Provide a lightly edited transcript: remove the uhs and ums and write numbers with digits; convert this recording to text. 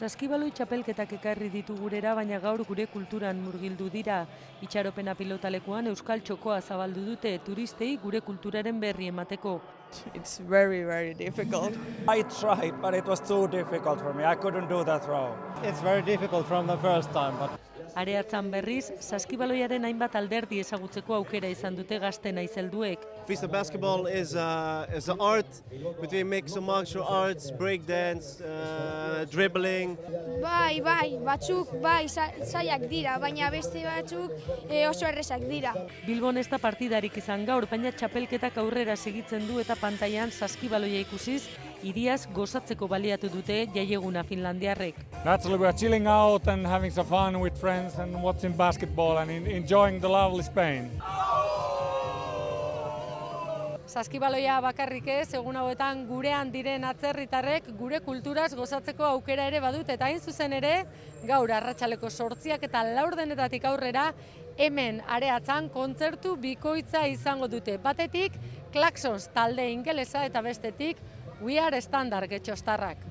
Saskibaloi txapelketak ekarri ditu gurera, baina gaur gure kulturan murgildu dira. Itxaropena pilotalekuan euskal txokoa zabaldu dute turistei gure kulturaren berri emateko. It's very, very difficult. I tried, but it was too difficult for me. I couldn't do that throw. It's very difficult from the first time, but Areatzan berriz, saskibaloiaren hainbat alderdi ezagutzeko aukera izan dute gazte naiz helduek. Freestyle basketball is an art between mix of martial arts, breakdance, dribbling. Bai, batzuk zailak dira, baina beste batzuk oso errezak dira. Bilbon ez da partidarik izan gaur, baina txapelketak aurrera segitzen du eta pantailan saskibaloia ikusiz, hiriaz gozatzeko baliatu dute jaieguna finlandiarrek. naturally we are chilling out and having some fun with friends and watching basketball and enjoying the lovely Spain. Saskibaloia bakarrik ez, egun hauetan gurean diren atzerritarrek gure kulturaz gozatzeko aukera ere badut, eta hain zuzen ere, gaur arratsaleko 8 eta 4 aurrera, hemen Areatzan kontzertu bikoitza izango dute. Batetik, Klaxons talde ingelesa eta bestetik We Are Standard getxostarrak.